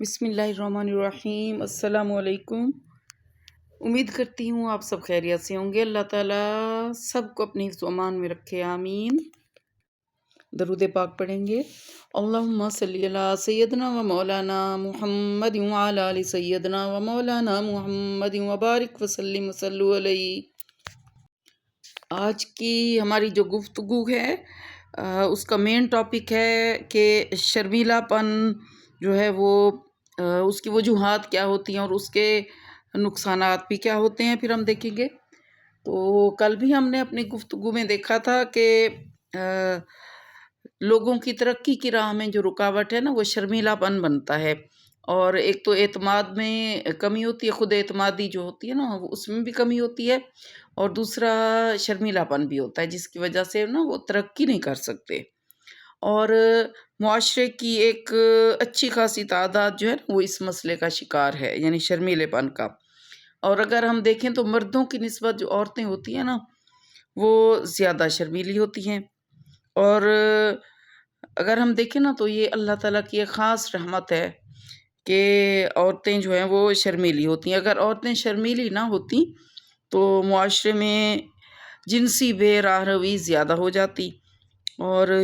بسم اللہ الرحمن الرحیم۔ السلام علیکم۔ امید کرتی ہوں آپ سب خیریت سے ہوں گے۔ اللہ تعالیٰ سب کو اپنی حفظ و امان میں رکھے، آمین۔ درود پاک پڑھیں گے۔ اللہم صلی علی سیدنا و مولانا محمد وعلی آل سیدنا و مولانا محمد وبارک وسلم وصلو علیہ۔ آج کی ہماری جو گفتگو ہے اس کا مین ٹاپک ہے کہ شرمیلا پن جو ہے وہ اس کی وجوہات کیا ہوتی ہیں اور اس کے نقصانات بھی کیا ہوتے ہیں، پھر ہم دیکھیں گے۔ تو کل بھی ہم نے اپنی گفتگو میں دیکھا تھا کہ لوگوں کی ترقی کی راہ میں جو رکاوٹ ہے نا وہ شرمیلا پن بنتا ہے، اور ایک تو اعتماد میں کمی ہوتی ہے، خود اعتمادی جو ہوتی ہے نا اس میں بھی کمی ہوتی ہے، اور دوسرا شرمیلا پن بھی ہوتا ہے جس کی وجہ سے نا وہ ترقی نہیں کر سکتے، اور معاشرے کی ایک اچھی خاصی تعداد جو ہے نا وہ اس مسئلے کا شکار ہے، یعنی شرمیلے پن کا۔ اور اگر ہم دیکھیں تو مردوں کی نسبت جو عورتیں ہوتی ہیں نا وہ زیادہ شرمیلی ہوتی ہیں، اور اگر ہم دیکھیں نا تو یہ اللہ تعالیٰ کی ایک خاص رحمت ہے کہ عورتیں جو ہیں وہ شرمیلی ہوتی ہیں۔ اگر عورتیں شرمیلی نہ ہوتی تو معاشرے میں جنسی بے راہ روی زیادہ ہو جاتی، اور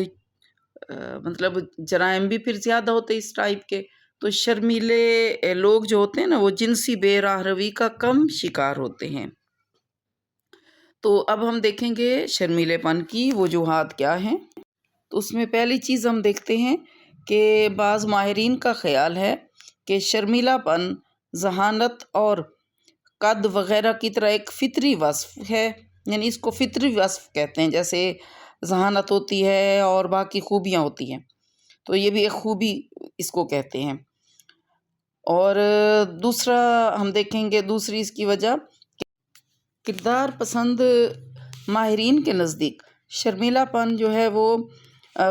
مطلب جرائم بھی پھر زیادہ ہوتے اس ٹائپ کے۔ تو شرمیلے لوگ جو ہوتے ہیں نا وہ جنسی بے راہ روی کا کم شکار ہوتے ہیں۔ تو اب ہم دیکھیں گے شرمیلے پن کی وجوہات کیا ہیں۔ تو اس میں پہلی چیز ہم دیکھتے ہیں کہ بعض ماہرین کا خیال ہے کہ شرمیلا پن ذہانت اور قد وغیرہ کی طرح ایک فطری وصف ہے، یعنی اس کو فطری وصف کہتے ہیں، جیسے ذہانت ہوتی ہے اور باقی خوبیاں ہوتی ہیں، تو یہ بھی ایک خوبی اس کو کہتے ہیں۔ اور دوسرا ہم دیکھیں گے دوسری اس کی وجہ کردار پسند ماہرین کے نزدیک شرمیلا پن جو ہے وہ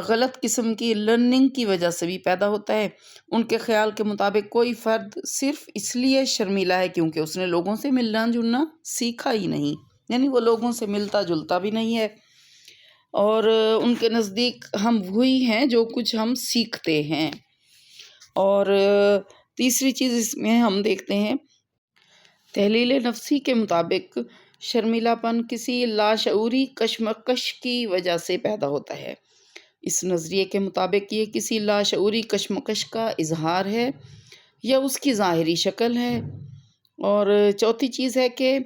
غلط قسم کی لرننگ کی وجہ سے بھی پیدا ہوتا ہے۔ ان کے خیال کے مطابق کوئی فرد صرف اس لیے شرمیلا ہے کیونکہ اس نے لوگوں سے ملنا جلنا سیکھا ہی نہیں، یعنی وہ لوگوں سے ملتا جلتا بھی نہیں ہے، اور ان کے نزدیک ہم وہی ہیں جو کچھ ہم سیکھتے ہیں۔ اور تیسری چیز اس میں ہم دیکھتے ہیں تحلیل نفسی کے مطابق شرمیلا پن کسی لاشعوری کشمکش کی وجہ سے پیدا ہوتا ہے۔ اس نظریے کے مطابق یہ کسی لاشعوری کشمکش کا اظہار ہے یا اس کی ظاہری شکل ہے۔ اور چوتھی چیز ہے کہ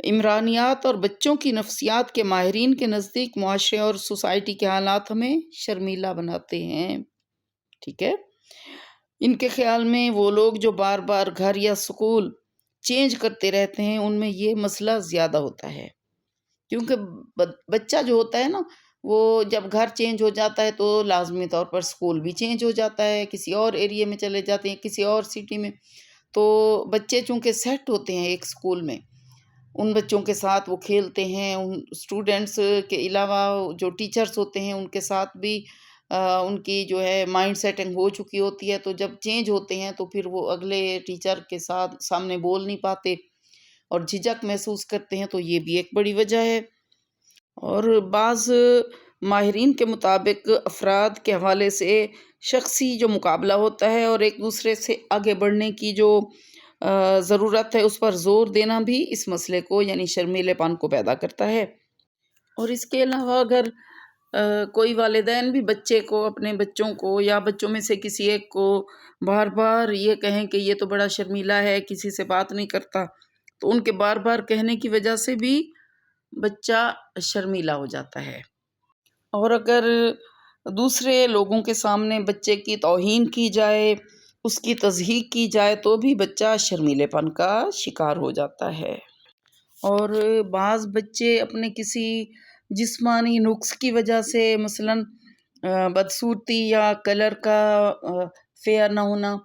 عمرانیات اور بچوں کی نفسیات کے ماہرین کے نزدیک معاشرے اور سوسائٹی کے حالات ہمیں شرمیلا بناتے ہیں، ٹھیک ہے۔ ان کے خیال میں وہ لوگ جو بار بار گھر یا سکول چینج کرتے رہتے ہیں ان میں یہ مسئلہ زیادہ ہوتا ہے، کیونکہ بچہ جو ہوتا ہے نا وہ جب گھر چینج ہو جاتا ہے تو لازمی طور پر سکول بھی چینج ہو جاتا ہے، کسی اور ایریے میں چلے جاتے ہیں، کسی اور سٹی میں، تو بچے چونکہ سیٹ ہوتے ہیں ایک سکول میں، ان بچوں کے ساتھ وہ کھیلتے ہیں، ان اسٹوڈنٹس کے علاوہ جو ٹیچرز ہوتے ہیں ان کے ساتھ بھی ان کی جو ہے مائنڈ سیٹنگ ہو چکی ہوتی ہے، تو جب چینج ہوتے ہیں تو پھر وہ اگلے ٹیچر کے ساتھ سامنے بول نہیں پاتے اور جھجک محسوس کرتے ہیں، تو یہ بھی ایک بڑی وجہ ہے۔ اور بعض ماہرین کے مطابق افراد کے حوالے سے شخصی جو مقابلہ ہوتا ہے اور ایک دوسرے سے آگے بڑھنے کی جو ضرورت ہے اس پر زور دینا بھی اس مسئلے کو یعنی شرمیلے پن کو پیدا کرتا ہے۔ اور اس کے علاوہ اگر کوئی والدین بھی بچے کو اپنے بچوں کو یا بچوں میں سے کسی ایک کو بار بار یہ کہیں کہ یہ تو بڑا شرمیلا ہے، کسی سے بات نہیں کرتا، تو ان کے بار بار کہنے کی وجہ سے بھی بچہ شرمیلا ہو جاتا ہے۔ اور اگر دوسرے لوگوں کے سامنے بچے کی توہین کی جائے، اس کی تضحیک کی جائے تو بھی بچہ شرمیلے پن کا شکار ہو جاتا ہے۔ اور بعض بچے اپنے کسی جسمانی نقص کی وجہ سے مثلاً بدصورتی یا کلر کا فیئر نہ ہونا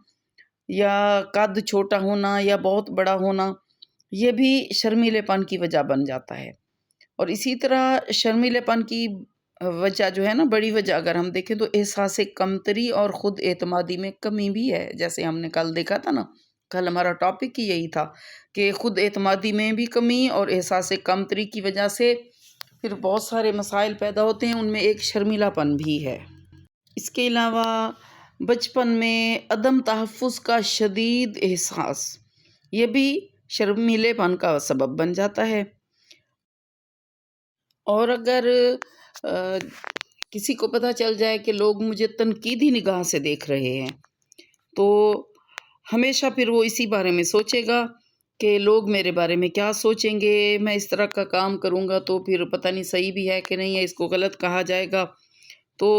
یا قد چھوٹا ہونا یا بہت بڑا ہونا، یہ بھی شرمیلے پن کی وجہ بن جاتا ہے۔ اور اسی طرح شرمیلے پن کی وجہ جو ہے نا بڑی وجہ اگر ہم دیکھیں تو احساس کمتری اور خود اعتمادی میں کمی بھی ہے، جیسے ہم نے کل دیکھا تھا نا، کل ہمارا ٹاپک ہی یہی تھا کہ خود اعتمادی میں بھی کمی اور احساس کمتری کی وجہ سے پھر بہت سارے مسائل پیدا ہوتے ہیں، ان میں ایک شرمیلا پن بھی ہے۔ اس کے علاوہ بچپن میں عدم تحفظ کا شدید احساس، یہ بھی شرمیلے پن کا سبب بن جاتا ہے۔ اور اگر کسی کو پتہ چل جائے کہ لوگ مجھے تنقیدی نگاہ سے دیکھ رہے ہیں، تو ہمیشہ پھر وہ اسی بارے میں سوچے گا کہ لوگ میرے بارے میں کیا سوچیں گے، میں اس طرح کا کام کروں گا تو پھر پتہ نہیں صحیح بھی ہے کہ نہیں ہے، اس کو غلط کہا جائے گا۔ تو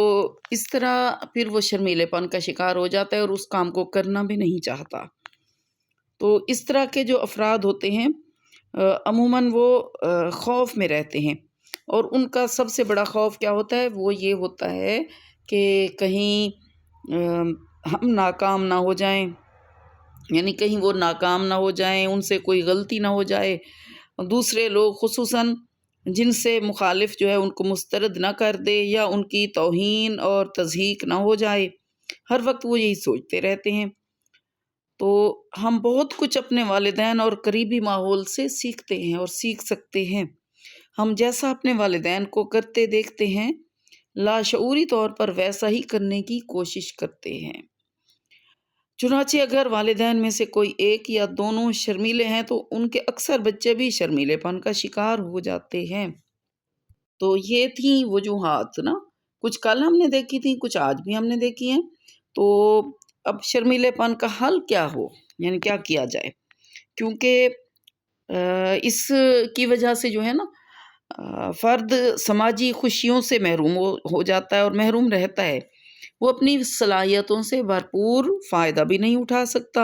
اس طرح پھر وہ شرمیلے پن کا شکار ہو جاتا ہے اور اس کام کو کرنا بھی نہیں چاہتا۔ تو اس طرح کے جو افراد ہوتے ہیں عموماً وہ خوف میں رہتے ہیں، اور ان کا سب سے بڑا خوف کیا ہوتا ہے؟ وہ یہ ہوتا ہے کہ کہیں ہم ناکام نہ ہو جائیں، یعنی کہیں وہ ناکام نہ ہو جائیں، ان سے کوئی غلطی نہ ہو جائے، دوسرے لوگ خصوصاً جن سے مخالف جو ہے ان کو مسترد نہ کر دے، یا ان کی توہین اور تضحیک نہ ہو جائے۔ ہر وقت وہ یہی سوچتے رہتے ہیں۔ تو ہم بہت کچھ اپنے والدین اور قریبی ماحول سے سیکھتے ہیں اور سیکھ سکتے ہیں۔ ہم جیسا اپنے والدین کو کرتے دیکھتے ہیں، لاشعوری طور پر ویسا ہی کرنے کی کوشش کرتے ہیں۔ چنانچہ اگر والدین میں سے کوئی ایک یا دونوں شرمیلے ہیں تو ان کے اکثر بچے بھی شرمیلے پن کا شکار ہو جاتے ہیں۔ تو یہ تھیں وجوہات نا، کچھ کل ہم نے دیکھی تھیں، کچھ آج بھی ہم نے دیکھی ہیں۔ تو اب شرمیلے پن کا حل کیا ہو، یعنی کیا کیا جائے؟ کیونکہ اس کی وجہ سے جو ہے نا فرد سماجی خوشیوں سے محروم ہو جاتا ہے اور محروم رہتا ہے، وہ اپنی صلاحیتوں سے بھرپور فائدہ بھی نہیں اٹھا سکتا۔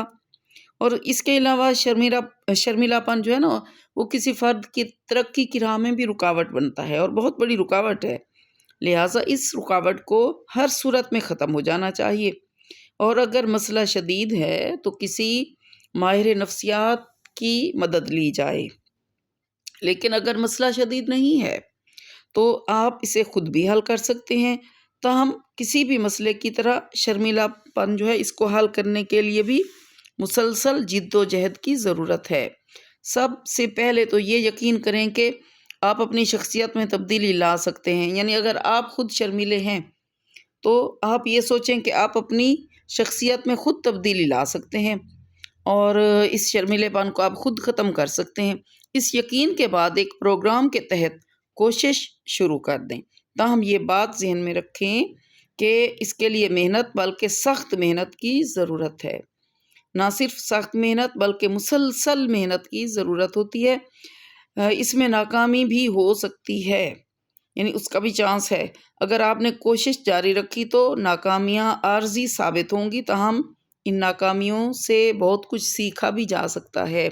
اور اس کے علاوہ شرمیلا پن جو ہے نا وہ کسی فرد کی ترقی کی راہ میں بھی رکاوٹ بنتا ہے، اور بہت بڑی رکاوٹ ہے۔ لہٰذا اس رکاوٹ کو ہر صورت میں ختم ہو جانا چاہیے، اور اگر مسئلہ شدید ہے تو کسی ماہر نفسیات کی مدد لی جائے۔ لیکن اگر مسئلہ شدید نہیں ہے تو آپ اسے خود بھی حل کر سکتے ہیں۔ تاہم کسی بھی مسئلے کی طرح شرمیلا پن جو ہے اس کو حل کرنے کے لیے بھی مسلسل جد و جہد کی ضرورت ہے۔ سب سے پہلے تو یہ یقین کریں کہ آپ اپنی شخصیت میں تبدیلی لا سکتے ہیں، یعنی اگر آپ خود شرمیلے ہیں تو آپ یہ سوچیں کہ آپ اپنی شخصیت میں خود تبدیلی لا سکتے ہیں، اور اس شرمیلے پن کو آپ خود ختم کر سکتے ہیں۔ اس یقین کے بعد ایک پروگرام کے تحت کوشش شروع کر دیں۔ تاہم یہ بات ذہن میں رکھیں کہ اس کے لیے محنت بلکہ سخت محنت کی ضرورت ہے۔ نہ صرف سخت محنت بلکہ مسلسل محنت کی ضرورت ہوتی ہے۔ اس میں ناکامی بھی ہو سکتی ہے، یعنی اس کا بھی چانس ہے۔ اگر آپ نے کوشش جاری رکھی تو ناکامیاں عارضی ثابت ہوں گی، تاہم ان ناکامیوں سے بہت کچھ سیکھا بھی جا سکتا ہے۔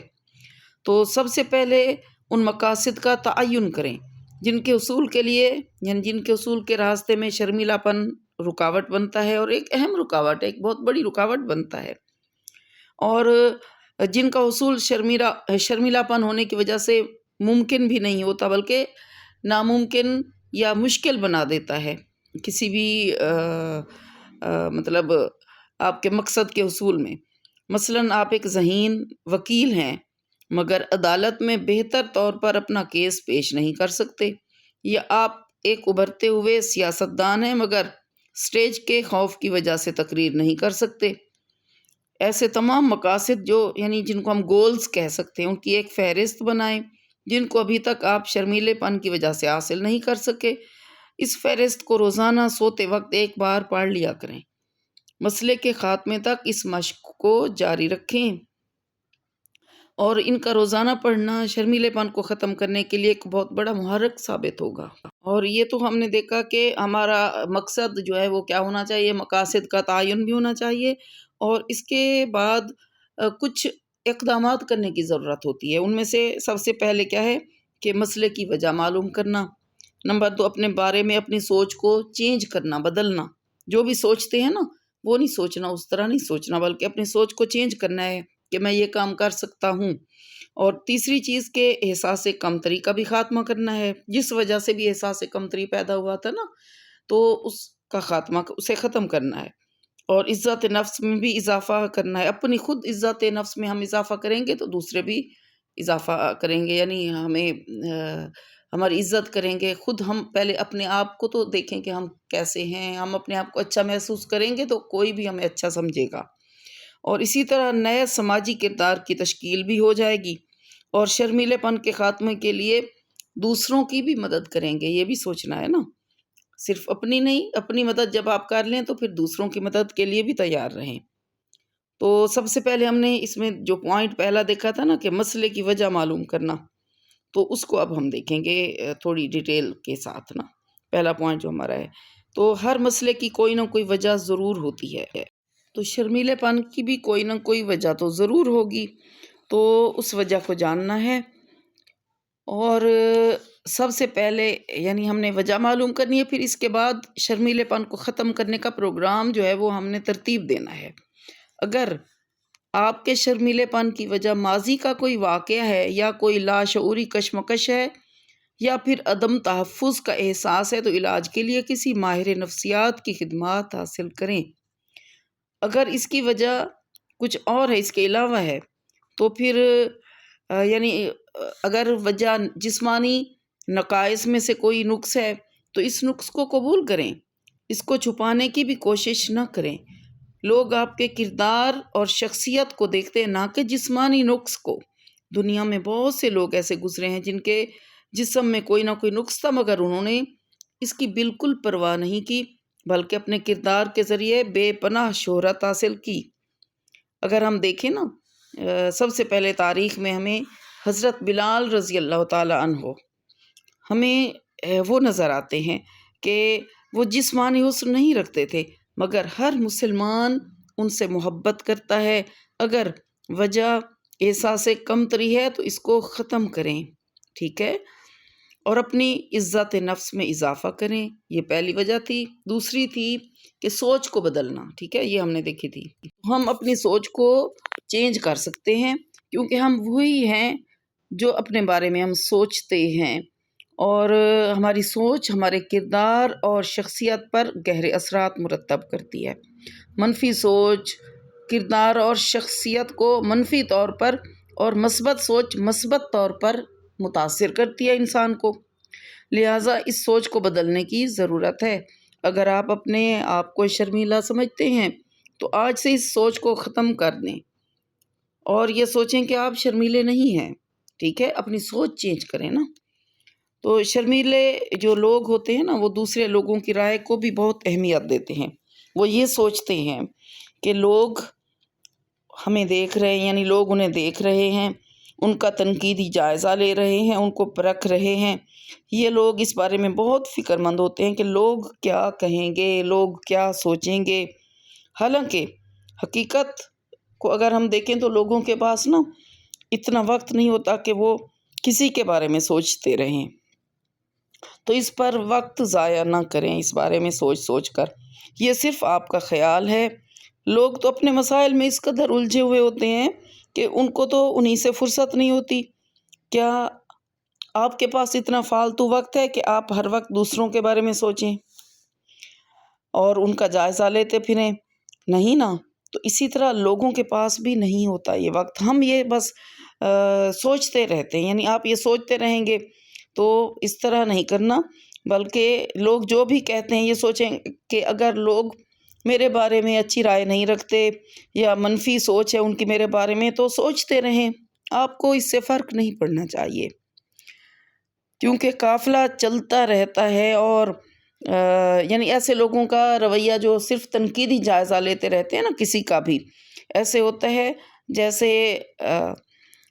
تو سب سے پہلے ان مقاصد کا تعین کریں جن کے حصول کے لیے، یعنی جن کے حصول کے راستے میں شرمیلا پن رکاوٹ بنتا ہے، اور ایک اہم رکاوٹ، ایک بہت بڑی رکاوٹ بنتا ہے، اور جن کا حصول شرمیلا پن ہونے کی وجہ سے ممکن بھی نہیں ہوتا بلکہ ناممکن یا مشکل بنا دیتا ہے کسی بھی مطلب آپ کے مقصد کے حصول میں۔ مثلاً آپ ایک ذہین وکیل ہیں مگر عدالت میں بہتر طور پر اپنا کیس پیش نہیں کر سکتے، یا آپ ایک ابھرتے ہوئے سیاستدان ہیں مگر سٹیج کے خوف کی وجہ سے تقریر نہیں کر سکتے۔ ایسے تمام مقاصد جو یعنی جن کو ہم گولز کہہ سکتے ہیں، ان کی ایک فہرست بنائیں جن کو ابھی تک آپ شرمیلے پن کی وجہ سے حاصل نہیں کر سکے۔ اس فہرست کو روزانہ سوتے وقت ایک بار پڑھ لیا کریں۔ مسئلے کے خاتمے تک اس مشق کو جاری رکھیں، اور ان کا روزانہ پڑھنا شرمیلے پن کو ختم کرنے کے لیے ایک بہت بڑا محرک ثابت ہوگا۔ اور یہ تو ہم نے دیکھا کہ ہمارا مقصد جو ہے وہ کیا ہونا چاہیے، مقاصد کا تعین بھی ہونا چاہیے، اور اس کے بعد کچھ اقدامات کرنے کی ضرورت ہوتی ہے۔ ان میں سے سب سے پہلے کیا ہے کہ مسئلے کی وجہ معلوم کرنا۔ نمبر 2، اپنے بارے میں اپنی سوچ کو چینج کرنا، بدلنا۔ جو بھی سوچتے ہیں نا وہ نہیں سوچنا، اس طرح نہیں سوچنا، بلکہ اپنی سوچ کو چینج کرنا ہے کہ میں یہ کام کر سکتا ہوں۔ اور تیسری چیز کہ احساس کمتری کا بھی خاتمہ کرنا ہے، جس وجہ سے بھی احساس کمتری پیدا ہوا تھا نا، تو اس کا خاتمہ، اسے ختم کرنا ہے۔ اور عزت نفس میں بھی اضافہ کرنا ہے۔ اپنی خود عزت نفس میں ہم اضافہ کریں گے تو دوسرے بھی اضافہ کریں گے، یعنی ہمیں ہماری عزت کریں گے، خود ہم پہلے اپنے آپ کو تو دیکھیں کہ ہم کیسے ہیں، ہم اپنے آپ کو اچھا محسوس کریں گے تو کوئی بھی ہمیں اچھا سمجھے گا، اور اسی طرح نئے سماجی کردار کی تشکیل بھی ہو جائے گی، اور شرمیلے پن کے خاتمے کے لیے دوسروں کی بھی مدد کریں گے، یہ بھی سوچنا ہے نا، صرف اپنی نہیں، اپنی مدد جب آپ کر لیں تو پھر دوسروں کی مدد کے لیے بھی تیار رہیں۔ تو سب سے پہلے ہم نے اس میں جو پوائنٹ پہلا دیکھا تھا نا کہ مسئلے کی وجہ معلوم کرنا، تو اس کو اب ہم دیکھیں گے تھوڑی ڈیٹیل کے ساتھ نا، پہلا پوائنٹ جو ہمارا ہے، تو ہر مسئلے کی کوئی نہ کوئی وجہ ضرور ہوتی ہے، تو شرمیلے پن کی بھی کوئی نہ کوئی وجہ تو ضرور ہوگی، تو اس وجہ کو جاننا ہے، اور سب سے پہلے یعنی ہم نے وجہ معلوم کرنی ہے، پھر اس کے بعد شرمیلے پن کو ختم کرنے کا پروگرام جو ہے وہ ہم نے ترتیب دینا ہے۔ اگر آپ کے شرمیلے پن کی وجہ ماضی کا کوئی واقعہ ہے، یا کوئی لاشعوری کشمکش ہے، یا پھر عدم تحفظ کا احساس ہے، تو علاج کے لیے کسی ماہر نفسیات کی خدمات حاصل کریں۔ اگر اس کی وجہ کچھ اور ہے، اس کے علاوہ ہے، تو پھر یعنی اگر وجہ جسمانی نقائص میں سے کوئی نقص ہے تو اس نقص کو قبول کریں، اس کو چھپانے کی بھی کوشش نہ کریں۔ لوگ آپ کے کردار اور شخصیت کو دیکھتے ہیں، نہ کہ جسمانی نقص کو۔ دنیا میں بہت سے لوگ ایسے گزرے ہیں جن کے جسم میں کوئی نہ کوئی نقص تھا، مگر انہوں نے اس کی بالکل پرواہ نہیں کی، بلکہ اپنے کردار کے ذریعے بے پناہ شہرت حاصل کی۔ اگر ہم دیکھیں نا، سب سے پہلے تاریخ میں ہمیں حضرت بلال رضی اللہ تعالی عنہ ہمیں وہ نظر آتے ہیں کہ وہ جسمانی حسن نہیں رکھتے تھے، مگر ہر مسلمان ان سے محبت کرتا ہے۔ اگر وجہ احساس کمتری ہے تو اس کو ختم کریں، ٹھیک ہے، اور اپنی عزت نفس میں اضافہ کریں، یہ پہلی وجہ تھی۔ دوسری تھی کہ سوچ کو بدلنا، ٹھیک ہے، یہ ہم نے دیکھی تھی۔ ہم اپنی سوچ کو چینج کر سکتے ہیں، کیونکہ ہم وہی ہیں جو اپنے بارے میں ہم سوچتے ہیں، اور ہماری سوچ ہمارے کردار اور شخصیت پر گہرے اثرات مرتب کرتی ہے۔ منفی سوچ کردار اور شخصیت کو منفی طور پر، اور مثبت سوچ مثبت طور پر متاثر کرتی ہے انسان کو، لہٰذا اس سوچ کو بدلنے کی ضرورت ہے۔ اگر آپ اپنے آپ کو شرمیلا سمجھتے ہیں تو آج سے اس سوچ کو ختم کر دیں، اور یہ سوچیں کہ آپ شرمیلے نہیں ہیں، ٹھیک ہے، اپنی سوچ چینج کریں نا۔ تو شرمیلے جو لوگ ہوتے ہیں نا، وہ دوسرے لوگوں کی رائے کو بھی بہت اہمیت دیتے ہیں۔ وہ یہ سوچتے ہیں کہ لوگ ہمیں دیکھ رہے ہیں، یعنی لوگ انہیں دیکھ رہے ہیں، ان کا تنقیدی جائزہ لے رہے ہیں، ان کو پرکھ رہے ہیں۔ یہ لوگ اس بارے میں بہت فکر مند ہوتے ہیں کہ لوگ کیا کہیں گے، لوگ کیا سوچیں گے۔ حالانکہ حقیقت کو اگر ہم دیکھیں تو لوگوں کے پاس نا اتنا وقت نہیں ہوتا کہ وہ کسی کے بارے میں سوچتے رہیں، تو اس پر وقت ضائع نہ کریں، اس بارے میں سوچ کر۔ یہ صرف آپ کا خیال ہے۔ لوگ تو اپنے مسائل میں اس قدر الجھے ہوئے ہوتے ہیں کہ ان کو تو انہی سے فرصت نہیں ہوتی۔ کیا آپ کے پاس اتنا فالتو وقت ہے کہ آپ ہر وقت دوسروں کے بارے میں سوچیں اور ان کا جائزہ لیتے پھریں؟ نہیں نا۔ تو اسی طرح لوگوں کے پاس بھی نہیں ہوتا یہ وقت، ہم یہ بس سوچتے رہتے ہیں، یعنی آپ یہ سوچتے رہیں گے تو اس طرح نہیں کرنا، بلکہ لوگ جو بھی کہتے ہیں یہ سوچیں کہ اگر لوگ میرے بارے میں اچھی رائے نہیں رکھتے یا منفی سوچ ہے ان کی میرے بارے میں، تو سوچتے رہیں، آپ کو اس سے فرق نہیں پڑنا چاہیے، کیونکہ قافلہ چلتا رہتا ہے، اور یعنی ایسے لوگوں کا رویہ جو صرف تنقیدی جائزہ لیتے رہتے ہیں نا کسی کا بھی، ایسے ہوتا ہے جیسے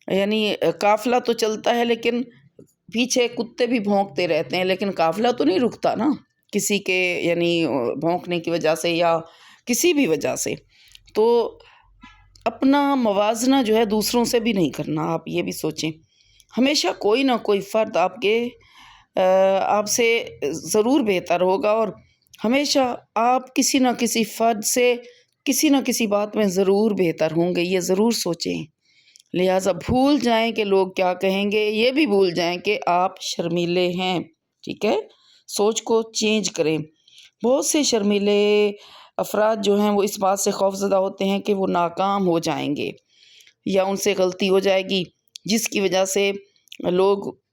یعنی قافلہ تو چلتا ہے لیکن پیچھے کتے بھی بھونکتے رہتے ہیں، لیکن قافلہ تو نہیں رکتا نا کسی کے یعنی بھونکنے کی وجہ سے یا کسی بھی وجہ سے۔ تو اپنا موازنہ جو ہے دوسروں سے بھی نہیں کرنا، آپ یہ بھی سوچیں، ہمیشہ کوئی نہ کوئی فرد آپ سے ضرور بہتر ہوگا، اور ہمیشہ آپ کسی نہ کسی فرد سے کسی نہ کسی بات میں ضرور بہتر ہوں گے، یہ ضرور سوچیں۔ لہٰذا بھول جائیں کہ لوگ کیا کہیں گے، یہ بھی بھول جائیں کہ آپ شرمیلے ہیں، ٹھیک ہے، سوچ کو چینج کریں۔ بہت سے شرمیلے افراد جو ہیں وہ اس بات سے خوفزدہ ہوتے ہیں کہ وہ ناکام ہو جائیں گے یا ان سے غلطی ہو جائے گی، جس کی وجہ سے لوگ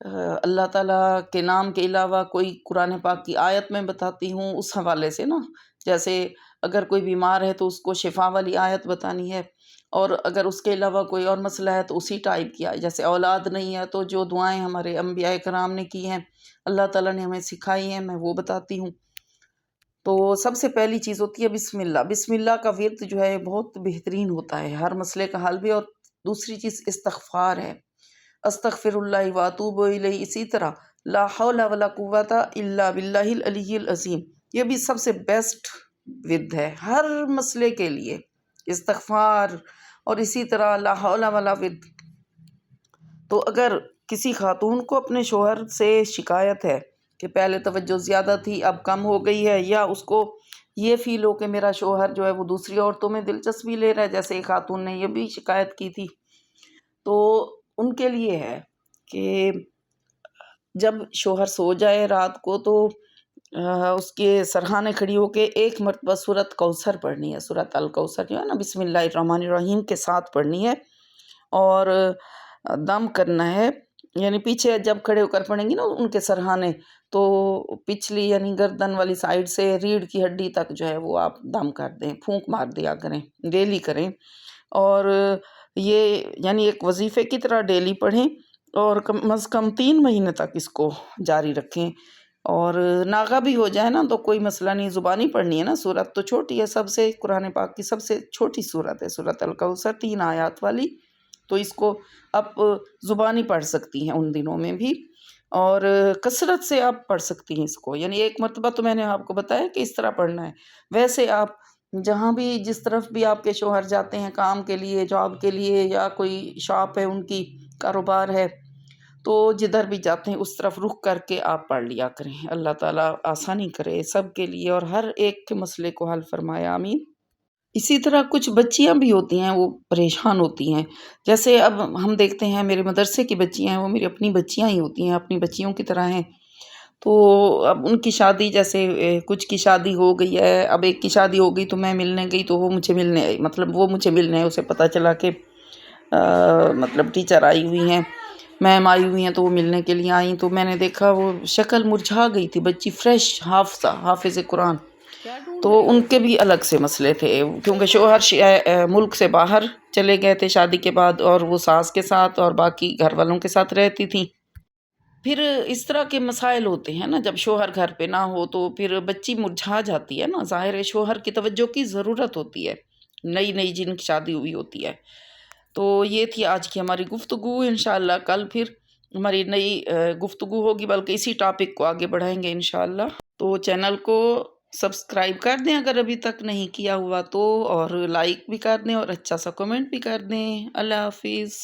اللہ تعالیٰ کے نام کے علاوہ کوئی قرآن پاک کی آیت میں بتاتی ہوں اس حوالے سے نا، جیسے اگر کوئی بیمار ہے تو اس کو شفا والی آیت بتانی ہے، اور اگر اس کے علاوہ کوئی اور مسئلہ ہے تو اسی ٹائپ کی آیت، جیسے اولاد نہیں ہے تو جو دعائیں ہمارے انبیاء کرام نے کی ہیں، اللہ تعالیٰ نے ہمیں سکھائی ہیں، میں وہ بتاتی ہوں۔ تو سب سے پہلی چیز ہوتی ہے بسم اللہ۔ بسم اللہ کا ورد جو ہے بہت بہترین ہوتا ہے ہر مسئلے کا حل بھی، اور دوسری چیز استغفار ہے، استغفر اللہ واتوب الیہ، اسی طرح لا حول ولا قوت الا باللہ العلی العظیم، یہ بھی سب سے بیسٹ ورد ہے ہر مسئلے کے لیے، استغفار، اور اسی طرح لا حول ولا ورد۔ تو اگر کسی خاتون کو اپنے شوہر سے شکایت ہے کہ پہلے توجہ زیادہ تھی اب کم ہو گئی ہے، یا اس کو یہ فیل ہو کہ میرا شوہر جو ہے وہ دوسری عورتوں میں دلچسپی لے رہا ہے، جیسے ایک خاتون نے یہ بھی شکایت کی تھی، تو ان کے لیے ہے کہ جب شوہر سو جائے رات کو تو اس کے سرہانے کھڑی ہو کے ایک مرتبہ سورۃ کوثر پڑھنی ہے، سورۃ الکوثر جو ہے نا، بسم اللہ الرحمن الرحیم کے ساتھ پڑھنی ہے، اور دم کرنا ہے، یعنی پیچھے جب کھڑے ہو کر پڑھیں گی نا ان کے سرہانے، تو پچھلی یعنی گردن والی سائڈ سے ریڑھ کی ہڈی تک جو ہے وہ آپ دم کر دیں، پھونک مار دیا کریں، ڈیلی کریں، اور یہ یعنی ایک وظیفے کی طرح ڈیلی پڑھیں، اور کم از کم 3 مہینے تک اس کو جاری رکھیں، اور ناغہ بھی ہو جائے نا تو کوئی مسئلہ نہیں، زبانی پڑھنی ہے نا، سورت تو چھوٹی ہے سب سے، قرآن پاک کی سب سے چھوٹی سورت ہے سورۃ الکوثر، 3 آیات والی، تو اس کو آپ زبانی پڑھ سکتی ہیں ان دنوں میں بھی، اور کثرت سے آپ پڑھ سکتی ہیں اس کو، یعنی ایک مرتبہ تو میں نے آپ کو بتایا کہ اس طرح پڑھنا ہے، ویسے آپ جہاں بھی جس طرف بھی آپ کے شوہر جاتے ہیں کام کے لیے، جاب کے لیے، یا کوئی شاپ ہے ان کی، کاروبار ہے، تو جدھر بھی جاتے ہیں اس طرف رخ کر کے آپ پڑھ لیا کریں، اللہ تعالیٰ آسانی کرے سب کے لیے اور ہر ایک کے مسئلے کو حل فرمایا، آمین۔ اسی طرح کچھ بچیاں بھی ہوتی ہیں وہ پریشان ہوتی ہیں، جیسے اب ہم دیکھتے ہیں میرے مدرسے کی بچیاں ہیں، وہ میری اپنی بچیاں ہی ہوتی ہیں، اپنی بچیوں کی طرح ہیں، تو اب ان کی شادی جیسے کچھ کی شادی ہو گئی ہے، اب ایک کی شادی ہو گئی تو میں ملنے گئی تو وہ مجھے ملنے آئی، مطلب وہ مجھے ملنے آئی، اسے پتہ چلا کہ مطلب ٹیچر آئی ہوئی ہیں، میم آئی ہوئی ہیں، تو وہ ملنے کے لیے آئیں، تو میں نے دیکھا وہ شکل مرجھا گئی تھی بچی، فریش حافظہ حافظ قرآن، تو ان کے بھی الگ سے مسئلے تھے، کیونکہ شوہر ملک سے باہر چلے گئے تھے شادی کے بعد، اور وہ ساس کے ساتھ اور باقی گھر والوں کے ساتھ رہتی تھیں، پھر اس طرح کے مسائل ہوتے ہیں نا، جب شوہر گھر پہ نہ ہو تو پھر بچی مرجھا جاتی ہے نا، ظاہر ہے شوہر کی توجہ کی ضرورت ہوتی ہے، نئی نئی جن کی شادی ہوئی ہوتی ہے۔ تو یہ تھی آج کی ہماری گفتگو، انشاءاللہ کل پھر ہماری نئی گفتگو ہوگی، بلکہ اسی ٹاپک کو آگے بڑھائیں گے انشاءاللہ، تو چینل کو سبسکرائب کر دیں اگر ابھی تک نہیں کیا ہوا تو، اور لائک بھی کر دیں اور اچھا سا کمنٹ بھی کر دیں۔ اللہ حافظ۔